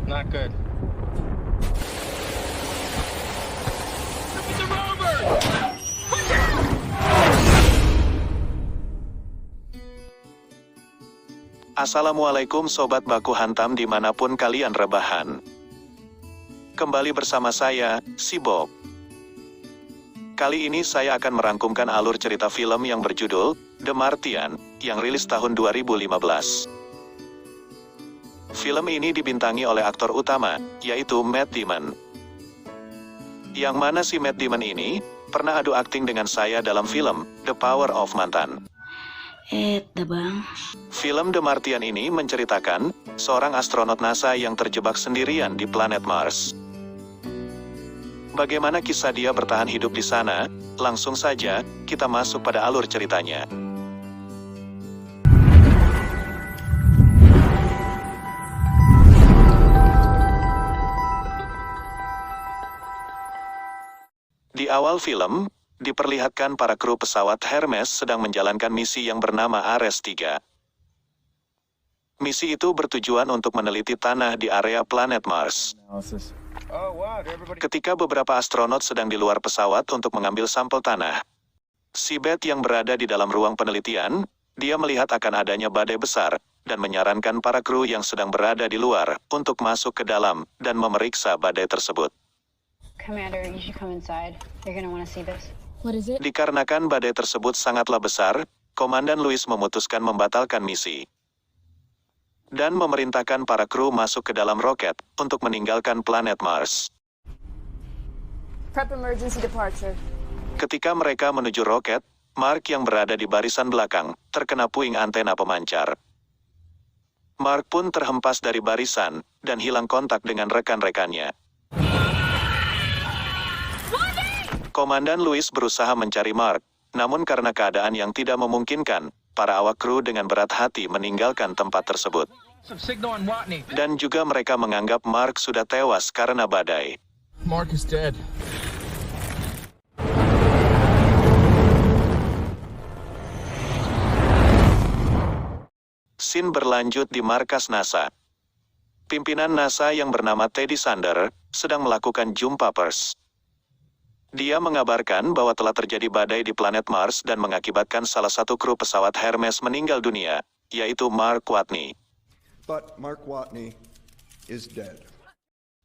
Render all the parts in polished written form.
Not good. It's a rover! Assalamualaikum Sobat Baku Hantam dimanapun kalian rebahan. Kembali bersama saya, si Bob. Kali ini saya akan merangkumkan alur cerita film yang berjudul The Martian, yang rilis tahun 2015. Film ini dibintangi oleh aktor utama, yaitu Matt Damon. Yang mana si Matt Damon ini, pernah adu akting dengan saya dalam film The Power of Mantan. Bang. Film The Martian ini menceritakan seorang astronot NASA yang terjebak sendirian di planet Mars. Bagaimana kisah dia bertahan hidup di sana? Langsung saja, kita masuk pada alur ceritanya. Di awal film, diperlihatkan para kru pesawat Hermes sedang menjalankan misi yang bernama Ares-3. Misi itu bertujuan untuk meneliti tanah di area planet Mars. Ketika beberapa astronot sedang di luar pesawat untuk mengambil sampel tanah, si Beth yang berada di dalam ruang penelitian, dia melihat akan adanya badai besar, dan menyarankan para kru yang sedang berada di luar untuk masuk ke dalam dan memeriksa badai tersebut. Commander, you should come inside. You're gonna want to see this. What is it? Dikarenakan badai tersebut sangatlah besar, Komandan Louis memutuskan membatalkan misi dan memerintahkan para kru masuk ke dalam roket untuk meninggalkan planet Mars. Prep emergency departure. Ketika mereka menuju roket, Mark yang berada di barisan belakang terkena puing antena pemancar. Mark pun terhempas dari barisan dan hilang kontak dengan rekan-rekannya. Komandan Louis berusaha mencari Mark, namun karena keadaan yang tidak memungkinkan, para awak kru dengan berat hati meninggalkan tempat tersebut. Some signal on Watney. Dan juga mereka menganggap Mark sudah tewas karena badai. Mark is dead. Scene berlanjut di markas NASA. Pimpinan NASA yang bernama Teddy Sander sedang melakukan jumpa pers. Dia mengabarkan bahwa telah terjadi badai di planet Mars dan mengakibatkan salah satu kru pesawat Hermes meninggal dunia, yaitu Mark Watney. But Mark Watney is dead.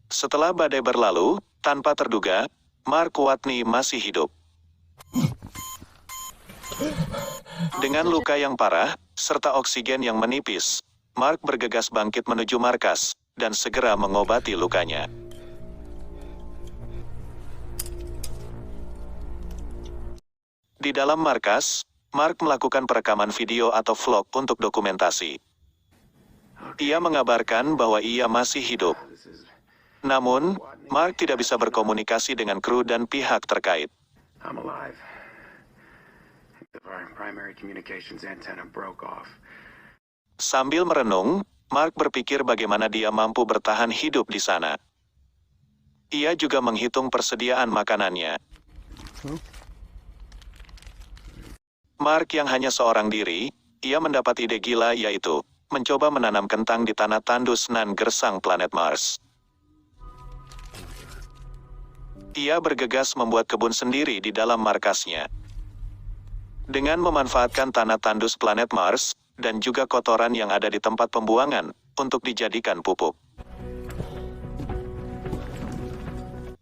Setelah badai berlalu, tanpa terduga, Mark Watney masih hidup. Dengan luka yang parah, serta oksigen yang menipis, Mark bergegas bangkit menuju markas, dan segera mengobati lukanya. Di dalam markas, Mark melakukan perekaman video atau vlog untuk dokumentasi. Ia mengabarkan bahwa ia masih hidup. Namun, Mark tidak bisa berkomunikasi dengan kru dan pihak terkait. I'm alive. The primary communications antenna broke off. Sambil merenung, Mark berpikir bagaimana dia mampu bertahan hidup di sana. Ia juga menghitung persediaan makanannya. Mark yang hanya seorang diri, ia mendapat ide gila yaitu mencoba menanam kentang di tanah tandus nan gersang planet Mars. Ia bergegas membuat kebun sendiri di dalam markasnya. Dengan memanfaatkan tanah tandus planet Mars, dan juga kotoran yang ada di tempat pembuangan, untuk dijadikan pupuk.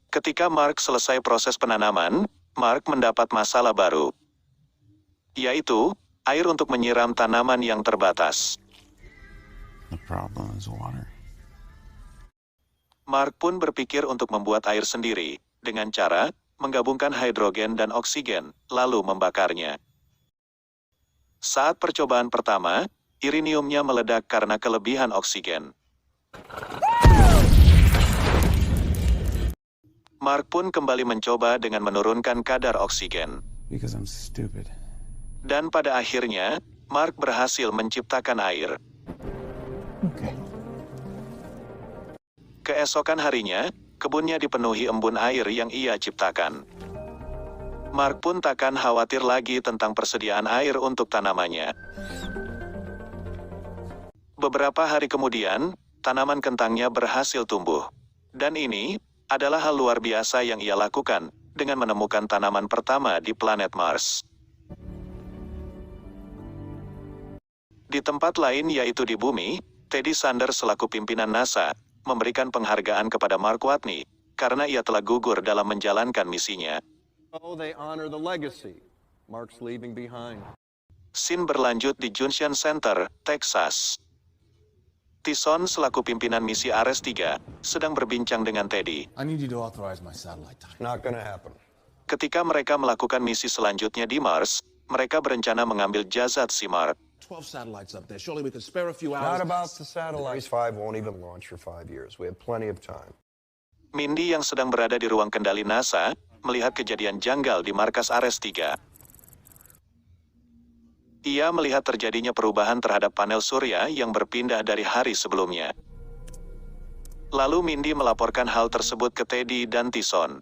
Ketika Mark selesai proses penanaman, Mark mendapat masalah baru, yaitu air untuk menyiram tanaman yang terbatas. The problem is water. Mark pun berpikir untuk membuat air sendiri, dengan cara menggabungkan hidrogen dan oksigen, lalu membakarnya. Saat percobaan pertama, uraniumnya meledak karena kelebihan oksigen. Mark pun kembali mencoba dengan menurunkan kadar oksigen. Because I'm stupid. Dan pada akhirnya, Mark berhasil menciptakan air. Okay. Keesokan harinya, kebunnya dipenuhi embun air yang ia ciptakan. Mark pun takkan khawatir lagi tentang persediaan air untuk tanamannya. Beberapa hari kemudian, tanaman kentangnya berhasil tumbuh. Dan ini adalah hal luar biasa yang ia lakukan dengan menemukan tanaman pertama di planet Mars. Di tempat lain yaitu di bumi, Teddy Sanders selaku pimpinan NASA memberikan penghargaan kepada Mark Watney karena ia telah gugur dalam menjalankan misinya. Oh, they honor the legacy Mark's leaving behind. Scene berlanjut di Junction Center, Texas. Tyson selaku pimpinan misi Ares-3 sedang berbincang dengan Teddy. I need you to authorize my satellite time. Not gonna happen. Ketika mereka melakukan misi selanjutnya di Mars, mereka berencana mengambil jasad si Mark. 12 satellites up there. Surely we could spare a few Not hours. about the satellite. Series 5 won't even launch for 5 years. We have plenty of time. Mindy yang sedang berada di ruang kendali NASA melihat kejadian janggal di markas Ares-3. Ia melihat terjadinya perubahan terhadap panel surya yang berpindah dari hari sebelumnya. Lalu Mindy melaporkan hal tersebut ke Teddy dan Tyson.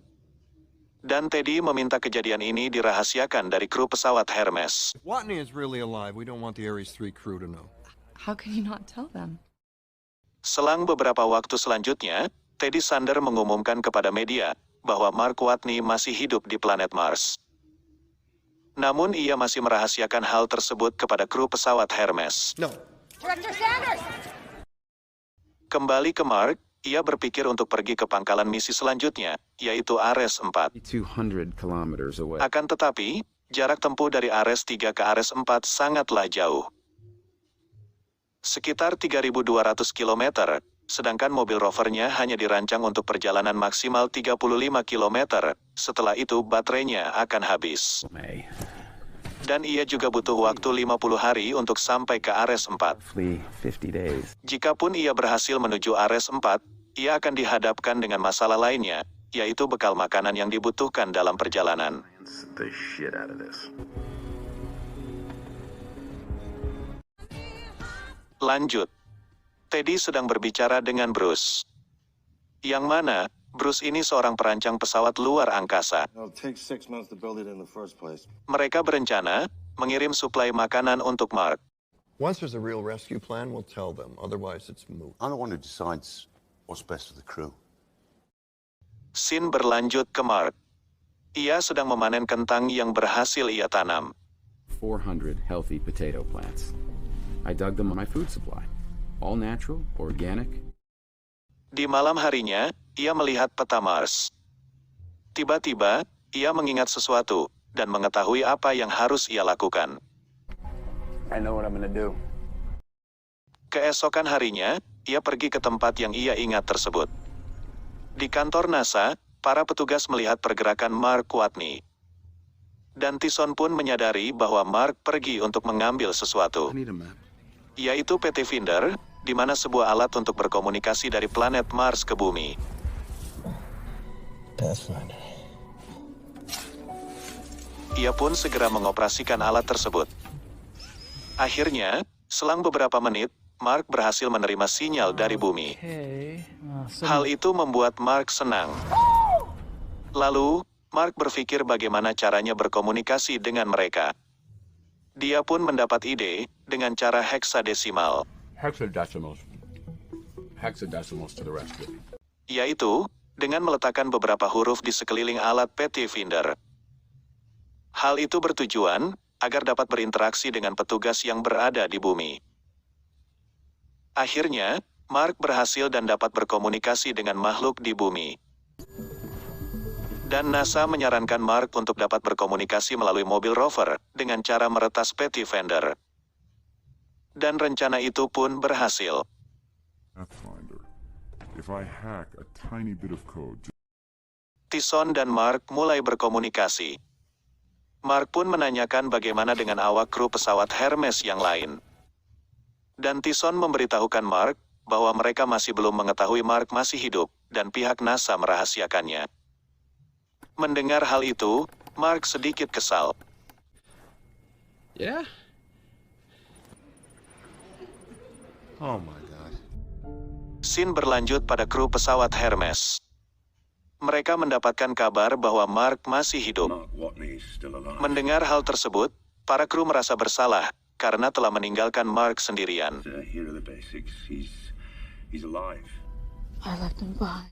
Dan Teddy meminta kejadian ini dirahasiakan dari kru pesawat Hermes. Watney is really alive. We don't want the Ares 3 crew to know. How can you not tell them? Selang beberapa waktu selanjutnya, Teddy Sanders mengumumkan kepada media bahwa Mark Watney masih hidup di planet Mars. Namun ia masih merahasiakan hal tersebut kepada kru pesawat Hermes. No. Director Sanders! Kembali ke Mark, ia berpikir untuk pergi ke pangkalan misi selanjutnya, yaitu Ares-4. 200 kilometers away. Akan tetapi, jarak tempuh dari Ares-3 ke Ares-4 sangatlah jauh. Sekitar 3.200 km, sedangkan mobil rovernya hanya dirancang untuk perjalanan maksimal 35 km, setelah itu baterainya akan habis. Dan ia juga butuh waktu 50 hari untuk sampai ke Ares-4. 50 days. Jikapun ia berhasil menuju Ares-4, ia akan dihadapkan dengan masalah lainnya, yaitu bekal makanan yang dibutuhkan dalam perjalanan. The shit out of this. Lanjut. Teddy sedang berbicara dengan Bruce. Yang mana, Bruce ini seorang perancang pesawat luar angkasa. It'll take 6 months to build it in the first place. Mereka berencana mengirim suplai makanan untuk Mark. Once there's a real rescue plan, we'll tell them. Otherwise, it's moot. I'm the one who decides what's best for the crew. Scene berlanjut ke Mark. Ia sedang memanen kentang yang berhasil ia tanam. 400 healthy potato plants. I dug them on my food supply. All natural, organic. Di malam harinya, ia melihat peta Mars. Tiba-tiba, ia mengingat sesuatu dan mengetahui apa yang harus ia lakukan. I know what I'm gonna do. Keesokan harinya, ia pergi ke tempat yang ia ingat tersebut. Di kantor NASA, para petugas melihat pergerakan Mark Watney. Dan Tyson pun menyadari bahwa Mark pergi untuk mengambil sesuatu, I need a map. yaitu Pathfinder, di mana sebuah alat untuk berkomunikasi dari planet Mars ke bumi. Pathfinder. Ia pun segera mengoperasikan alat tersebut. Akhirnya, selang beberapa menit, Mark berhasil menerima sinyal dari bumi. Hal itu membuat Mark senang. Lalu, Mark berpikir bagaimana caranya berkomunikasi dengan mereka. Dia pun mendapat ide dengan cara heksadesimal, Hexadecimals. Hexadecimals to the rescue. yaitu dengan meletakkan beberapa huruf di sekeliling alat Pathfinder. Hal itu bertujuan agar dapat berinteraksi dengan petugas yang berada di bumi. Akhirnya, Mark berhasil dan dapat berkomunikasi dengan makhluk di bumi. Dan NASA menyarankan Mark untuk dapat berkomunikasi melalui mobil rover dengan cara meretas Pathfinder. Dan rencana itu pun berhasil. Pathfinder. If I hack a tiny bit of code. Tyson dan Mark mulai berkomunikasi. Mark pun menanyakan bagaimana dengan awak kru pesawat Hermes yang lain. Dan Tyson memberitahukan Mark bahwa mereka masih belum mengetahui Mark masih hidup, dan pihak NASA merahasiakannya. Mendengar hal itu, Mark sedikit kesal. Yeah? Oh my god. Scene berlanjut pada kru pesawat Hermes. Mereka mendapatkan kabar bahwa Mark masih hidup. Mark Watney's still alive. Mendengar hal tersebut, para kru merasa bersalah karena telah meninggalkan Mark sendirian. Here are the basics. He's He's alive. I left him behind.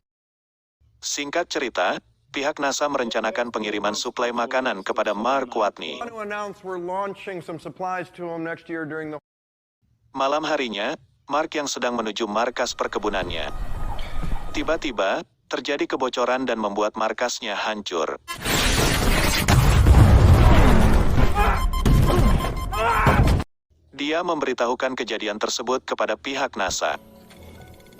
Singkat cerita, pihak NASA merencanakan pengiriman suplai makanan kepada Mark Watney. I want to announce we're launching some supplies to him next year during the... Malam harinya, Mark yang sedang menuju markas perkebunannya. Tiba-tiba, terjadi kebocoran dan membuat markasnya hancur. Dia memberitahukan kejadian tersebut kepada pihak NASA.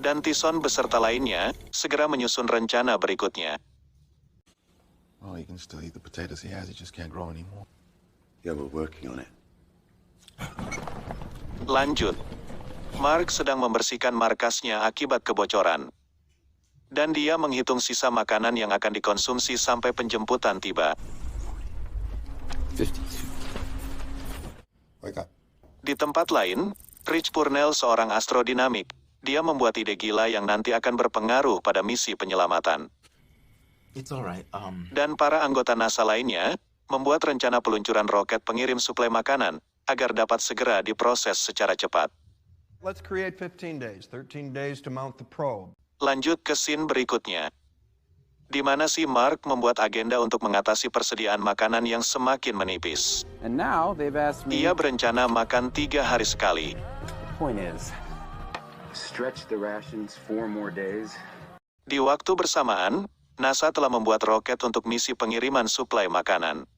Dan Tyson beserta lainnya segera menyusun rencana berikutnya. Well, he can still eat the potatoes he has, he just can't grow anymore. Yeah, we're working on it. Lanjut. Mark sedang membersihkan markasnya akibat kebocoran. Dan dia menghitung sisa makanan yang akan dikonsumsi sampai penjemputan tiba. 52. Wake up. Di tempat lain, Rich Purnell seorang astrodinamik. Dia membuat ide gila yang nanti akan berpengaruh pada misi penyelamatan. It's alright. Dan para anggota NASA lainnya membuat rencana peluncuran roket pengirim suplai makanan agar dapat segera diproses secara cepat. Let's create 15 days, 13 days to mount the probe. Lanjut ke scene berikutnya. Di mana si Mark membuat agenda untuk mengatasi persediaan makanan yang semakin menipis. And now they've asked me... Ia berencana makan 3 hari sekali. The point is, stretch the rations 4 more days. Di waktu bersamaan, NASA telah membuat roket untuk misi pengiriman suplai makanan.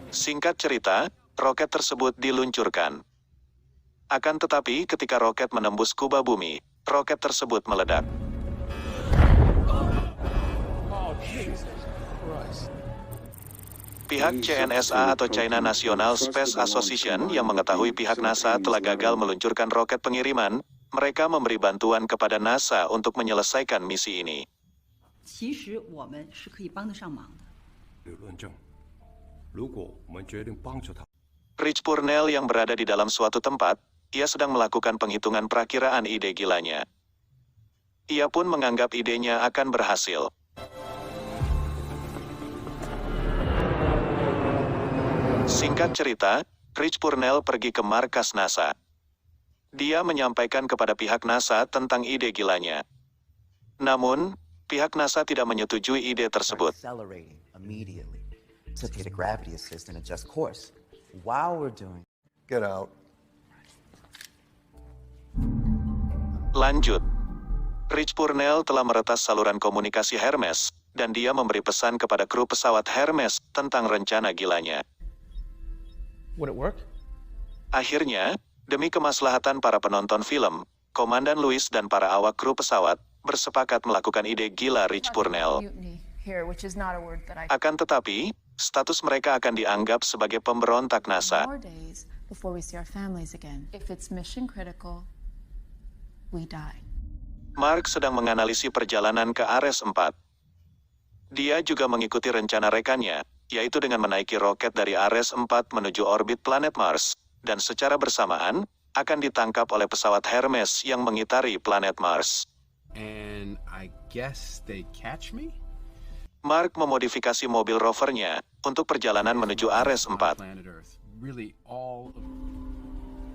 Singkat cerita, roket tersebut diluncurkan. Akan tetapi ketika roket menembus kubah bumi, roket tersebut meledak. Pihak CNSA atau China National Space Association yang mengetahui pihak NASA telah gagal meluncurkan roket pengiriman, mereka memberi bantuan kepada NASA untuk menyelesaikan misi ini. Rich Purnell yang berada di dalam suatu tempat, ia sedang melakukan penghitungan perakiraan ide gilanya. Ia pun menganggap idenya akan berhasil. Singkat cerita, Rich Purnell pergi ke markas NASA. Dia menyampaikan kepada pihak NASA tentang ide gilanya. Namun, pihak NASA tidak menyetujui ide tersebut. Get out. Lanjut. Rich Purnell telah meretas saluran komunikasi Hermes, dan dia memberi pesan kepada kru pesawat Hermes tentang rencana gilanya. Would it work? Akhirnya, demi kemaslahatan para penonton film, Komandan Lewis dan para awak kru pesawat bersepakat melakukan ide gila Rich Purnell. Akan tetapi, status mereka akan dianggap sebagai pemberontak NASA. Mark sedang menganalisis perjalanan ke Ares 4. Dia juga mengikuti rencana rekannya, yaitu dengan menaiki roket dari Ares 4 menuju orbit planet Mars, dan secara bersamaan, akan ditangkap oleh pesawat Hermes yang mengitari planet Mars. And I guess they catch me? Mark memodifikasi mobil rovernya untuk perjalanan menuju Ares 4.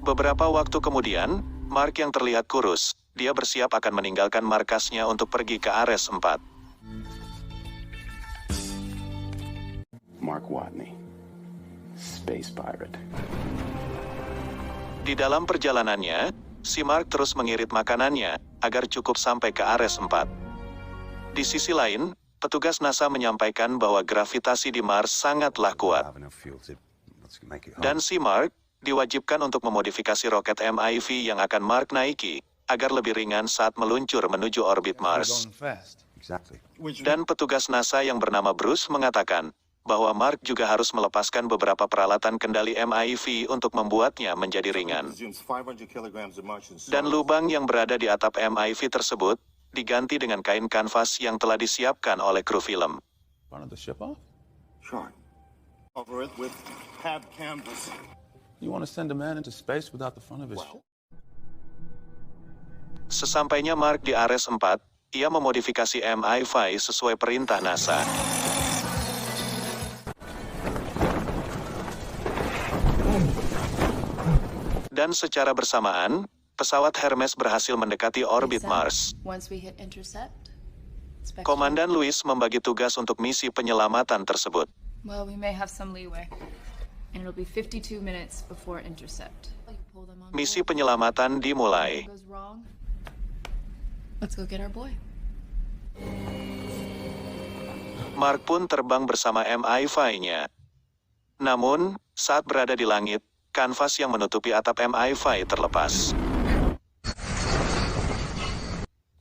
Beberapa waktu kemudian, Mark yang terlihat kurus, dia bersiap akan meninggalkan markasnya untuk pergi ke Ares 4. Mark Watney, space pirate. Di dalam perjalanannya, si Mark terus mengirit makanannya agar cukup sampai ke Ares 4. Di sisi lain, petugas NASA menyampaikan bahwa gravitasi di Mars sangatlah kuat. Dan si Mark diwajibkan untuk memodifikasi roket MIV yang akan Mark naiki agar lebih ringan saat meluncur menuju orbit Mars. Dan petugas NASA yang bernama Bruce mengatakan bahwa Mark juga harus melepaskan beberapa peralatan kendali MIV untuk membuatnya menjadi ringan. Dan lubang yang berada di atap MIV tersebut diganti dengan kain kanvas yang telah disiapkan oleh kru film. Sesampainya Mark di Ares 4, ia memodifikasi MIV sesuai perintah NASA. Dan secara bersamaan, pesawat Hermes berhasil mendekati orbit Mars. Once we hit intercept, Komandan Louis membagi tugas untuk misi penyelamatan tersebut. well, we may have some leeway. And it'll be 52 minutes before intercept. Misi penyelamatan dimulai. Goes wrong. Let's go get our boy. Mark pun terbang bersama MI5-nya. Namun, saat berada di langit, kanvas yang menutupi atap MI5 terlepas.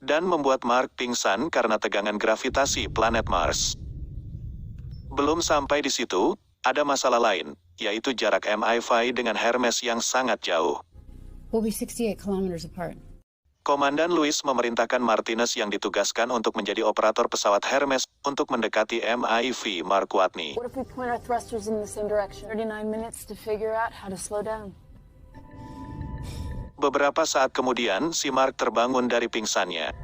Dan membuat Mark pingsan karena tegangan gravitasi planet Mars. Belum sampai di situ, ada masalah lain, yaitu jarak MI5 dengan Hermes yang sangat jauh. We'll be 68 kilometers apart. Komandan Louis memerintahkan Martinez yang ditugaskan untuk menjadi operator pesawat Hermes untuk mendekati MIV Mark Watney. What if we point our thrusters in the same direction? 39 minutes to figure out how to slow down. Beberapa saat kemudian, si Mark terbangun dari pingsannya.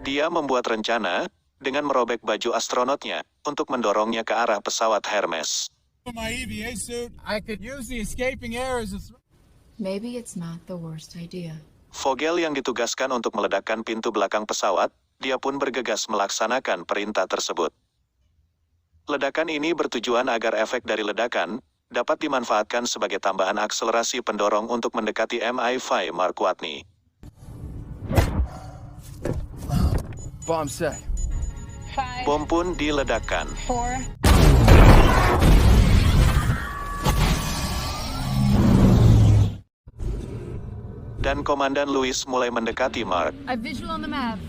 Dia membuat rencana dengan merobek baju astronotnya untuk mendorongnya ke arah pesawat Hermes. Maybe it's not the worst idea. Vogel yang ditugaskan untuk meledakkan pintu belakang pesawat, dia pun bergegas melaksanakan perintah tersebut. Ledakan ini bertujuan agar efek dari ledakan dapat dimanfaatkan sebagai tambahan akselerasi pendorong untuk mendekati MI5 Mark Watney. Bomb set. 5, Bom pun diledakkan. 4. Dan Komandan Louis mulai mendekati Mark. I visual on the map.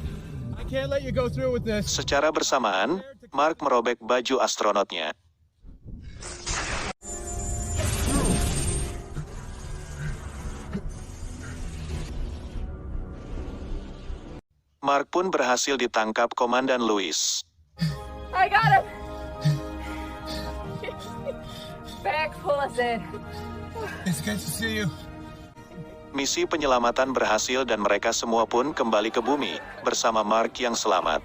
Secara bersamaan, Mark merobek baju astronotnya. Mark pun berhasil ditangkap Komandan Louis. I got him. Back, pull us in. It's good to see you. Misi penyelamatan berhasil dan mereka semua pun kembali ke bumi bersama Mark yang selamat.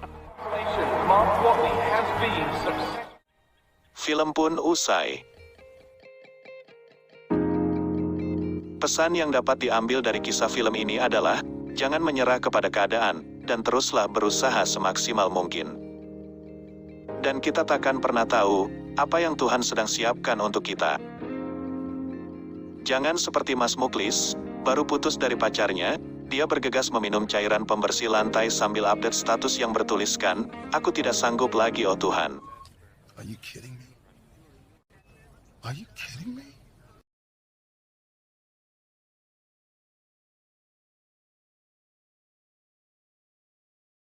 Film pun usai. Pesan yang dapat diambil dari kisah film ini adalah, jangan menyerah kepada keadaan, dan teruslah berusaha semaksimal mungkin. Dan kita takkan pernah tahu, apa yang Tuhan sedang siapkan untuk kita. Jangan seperti Mas Muklis, baru putus dari pacarnya, dia bergegas meminum cairan pembersih lantai sambil update status yang bertuliskan, "Aku tidak sanggup lagi, oh Tuhan." Are you kidding me? Are you kidding me?